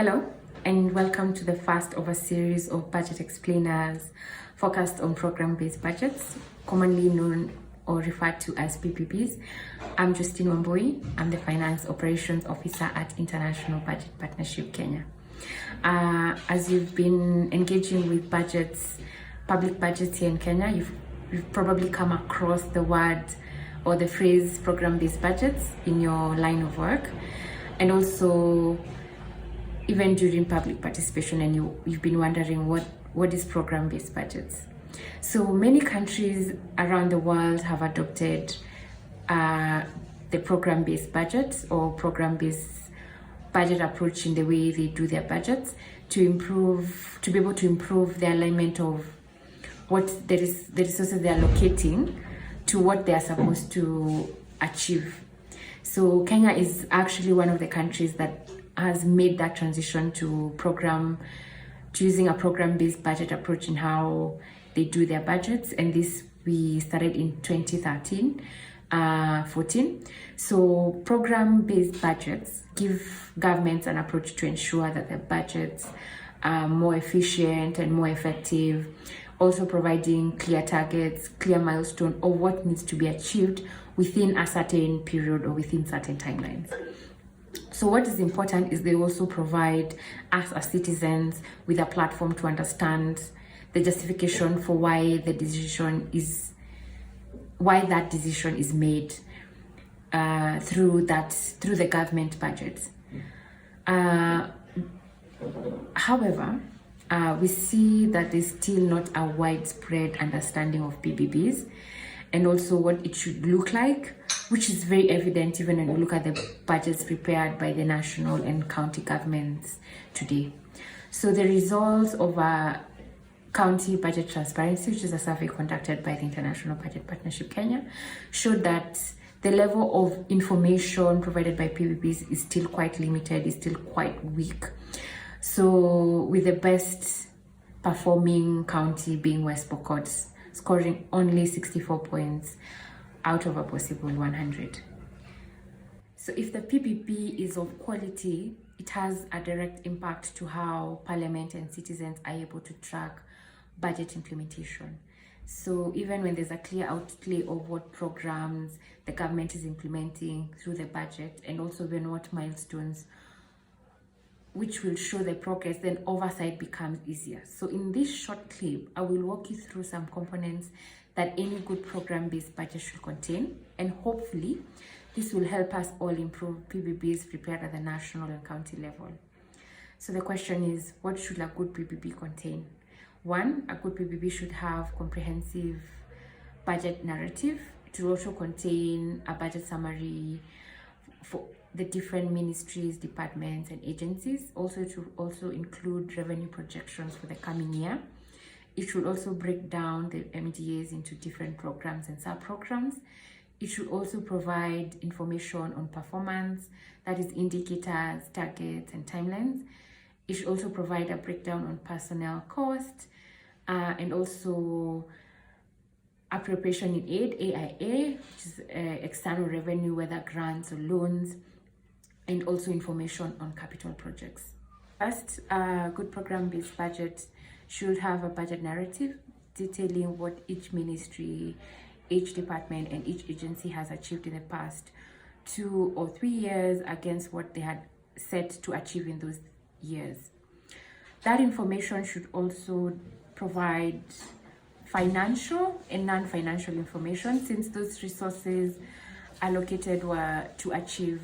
Hello, and welcome to the first of a series of budget explainers focused on program-based budgets, commonly known or referred to as PPPs. I'm Jostine Wambui. I'm the Finance Operations Officer at International Budget Partnership Kenya. As you've been engaging with budgets, public budgets here in Kenya, you've probably come across the word or the phrase program-based budgets in your line of work, and also even during public participation, and you've been wondering what is program-based budgets. So many countries around the world have adopted the program-based budgets or program-based budget approach in the way they do their budgets to be able to improve the alignment of what the resources they are allocating to what they are supposed to achieve. So Kenya is actually one of the countries that has made that transition to using a program-based budget approach in how they do their budgets, and this we started in 2013-14. So program-based budgets give governments an approach to ensure that their budgets are more efficient and more effective, also providing clear targets, clear milestones of what needs to be achieved within a certain period or within certain timelines. So what is important is they also provide us as citizens with a platform to understand the justification for why that decision is made through the government budget. However, we see that there's still not a widespread understanding of PPPs and also what it should look like, which is very evident even when we look at the budgets prepared by the national and county governments today. So the results of a county budget transparency, which is a survey conducted by the International Budget Partnership Kenya, showed that the level of information provided by PPPs is still quite limited, is still quite weak. So with the best performing county being West Pokot, scoring only 64 points out of a possible 100. So if the PPP is of quality, it has a direct impact to how Parliament and citizens are able to track budget implementation. So even when there's a clear outlay of what programs the government is implementing through the budget, and also when what milestones which will show the progress, then oversight becomes easier. So in this short clip, I will walk you through some components that any good program-based budget should contain, and hopefully this will help us all improve PPPs prepared at the national and county level. So the question is, what should a good PPP contain? One, a good PPP should have comprehensive budget narrative. It will also contain a budget summary for the different ministries, departments, and agencies. Also, to also include revenue projections for the coming year. It should also break down the MDAs into different programs and sub-programs. It should also provide information on performance, that is indicators, targets, and timelines. It should also provide a breakdown on personnel cost, and also appropriation in aid, AIA, which is external revenue, whether grants or loans, and also information on capital projects. First, a good program-based budget should have a budget narrative detailing what each ministry, each department, and each agency has achieved in the past 2 or 3 years against what they had set to achieve in those years. That information should also provide financial and non-financial information, since those resources allocated were to achieve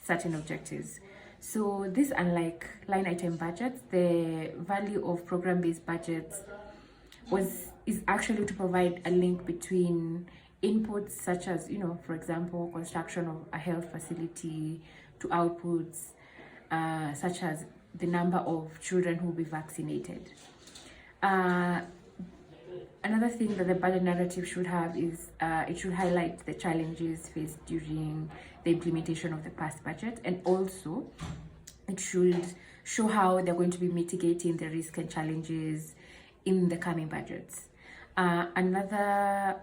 certain objectives. So this, unlike line item budgets, the value of program-based budgets is actually to provide a link between inputs such as, for example, construction of a health facility, to outputs such as the number of children who will be vaccinated. Another thing that the budget narrative should have is it should highlight the challenges faced during the implementation of the past budget, and also it should show how they're going to be mitigating the risks and challenges in the coming budgets. Another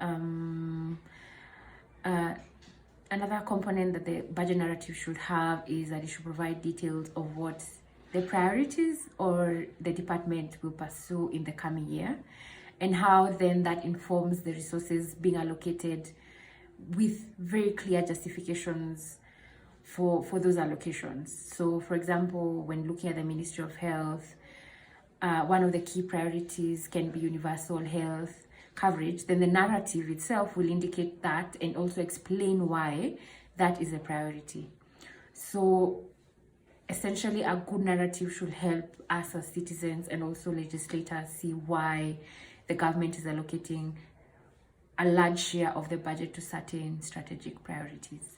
component that the budget narrative should have is that it should provide details of what the priorities or the department will pursue in the coming year, and how then that informs the resources being allocated with very clear justifications for those allocations. So for example, when looking at the Ministry of Health, one of the key priorities can be universal health coverage. Then the narrative itself will indicate that and also explain why that is a priority. So essentially, a good narrative should help us as citizens and also legislators see why the government is allocating a large share of the budget to certain strategic priorities.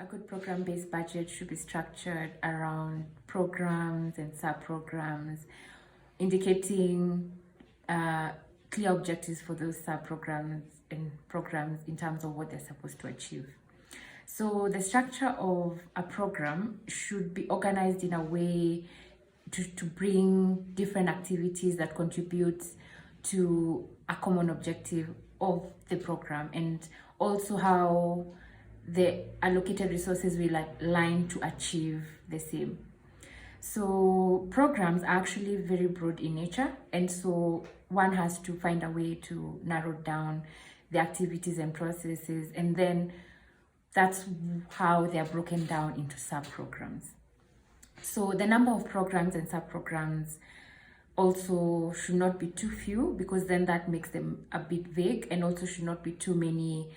A good program-based budget should be structured around programs and sub-programs, indicating clear objectives for those sub-programs and programs in terms of what they're supposed to achieve. So the structure of a program should be organized in a way to bring different activities that contribute to a common objective of the program, and also how the allocated resources will align to achieve the same. So programs are actually very broad in nature, and so one has to find a way to narrow down the activities and processes, and then that's how they are broken down into sub-programs. So the number of programs and sub-programs also should not be too few, because then that makes them a bit vague, and also should not be too many,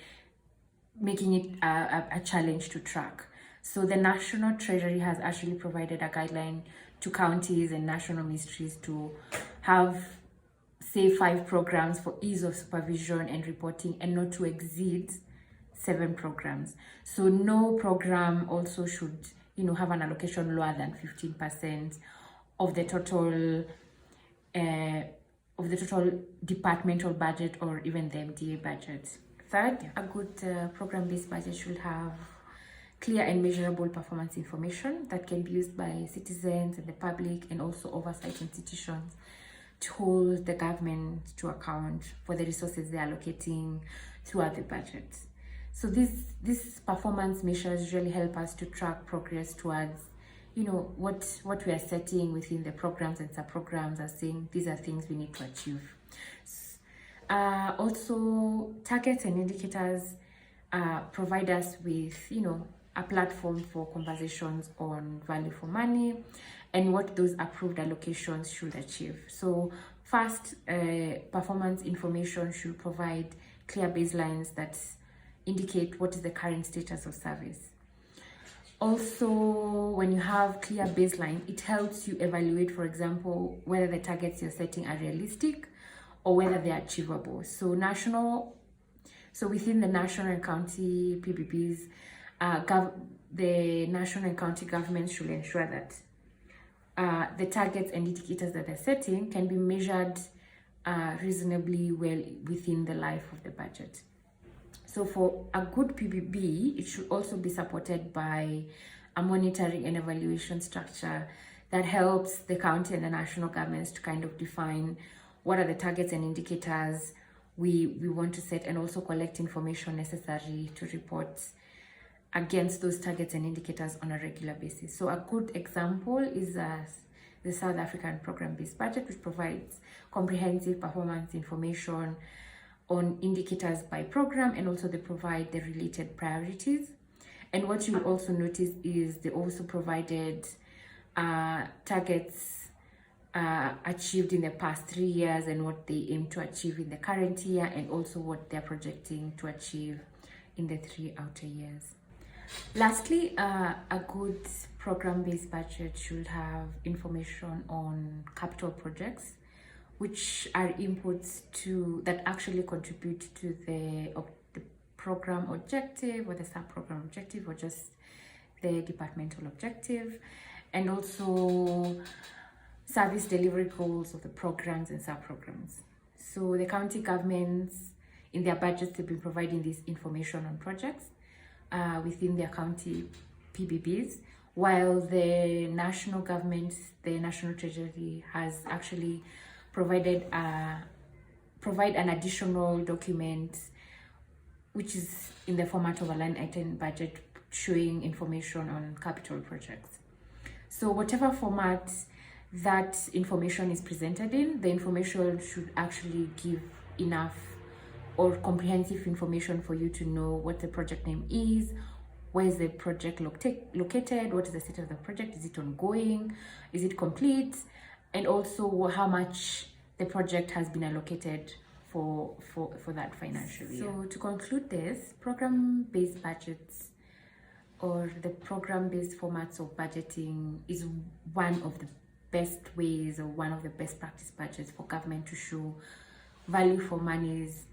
making it a challenge to track. So the National Treasury has actually provided a guideline to counties and national ministries to have, say, 5 programs for ease of supervision and reporting, and not to exceed 7 programs. So no program also should, have an allocation lower than 15% of the total departmental budget or even the MDA budget. Third, a good program-based budget should have clear and measurable performance information that can be used by citizens and the public, and also oversight institutions, to hold the government to account for the resources they're allocating throughout the budget. So these performance measures usually help us to track progress towards, what we are setting within the programs and sub-programs, as saying these are things we need to achieve. Also, targets and indicators provide us with, a platform for conversations on value for money and what those approved allocations should achieve. So first, performance information should provide clear baselines that indicate what is the current status of service. Also, when you have clear baseline, it helps you evaluate, for example, whether the targets you're setting are realistic or whether they are achievable. So within the national and county PBBs, the national and county governments should ensure that the targets and indicators that they're setting can be measured reasonably well within the life of the budget. So for a good PBB, it should also be supported by a monitoring and evaluation structure that helps the county and the national governments to kind of define what are the targets and indicators we want to set, and also collect information necessary to report against those targets and indicators on a regular basis. So a good example is the South African program-based budget, which provides comprehensive performance information on indicators by program, and also they provide the related priorities. And what you'll also notice is they also provided targets achieved in the past 3 years, and what they aim to achieve in the current year, and also what they're projecting to achieve in the 3 outer years. Lastly, a good program-based budget should have information on capital projects, which are inputs that actually contribute to the program objective, or the sub-program objective, or just the departmental objective, and also service delivery goals of the programs and sub-programs. So the county governments, in their budgets, they've been providing this information on projects within their county PBBs, while the national government, the National Treasury, has actually provide an additional document, which is in the format of a line item budget, showing information on capital projects. So whatever format that information is presented in, the information should actually give enough or comprehensive information for you to know what the project name is, where is the project located, what is the state of the project, is it ongoing, is it complete, and also how much the project has been allocated for that financial year. So to conclude this, program-based budgets or the program-based formats of budgeting is one of the best ways or one of the best practice budgets for government to show value for monies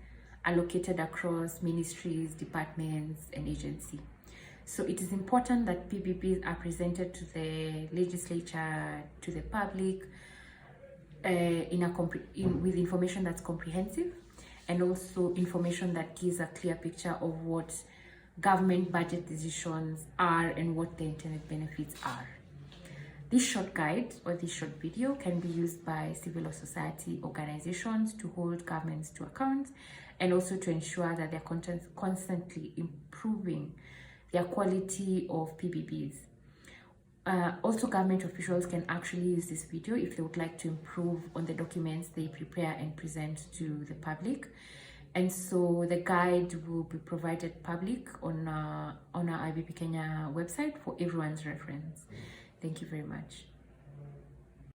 allocated across ministries, departments, and agencies. So it is important that PBBs are presented to the legislature, to the public, with information that's comprehensive, and also information that gives a clear picture of what government budget decisions are and what the intended benefits are. This short guide or this short video can be used by civil society organizations to hold governments to account, and also to ensure that they're constantly improving their quality of PBBs. Also, government officials can actually use this video if they would like to improve on the documents they prepare and present to the public. And so the guide will be provided public on our IBP Kenya website for everyone's reference. Thank you very much.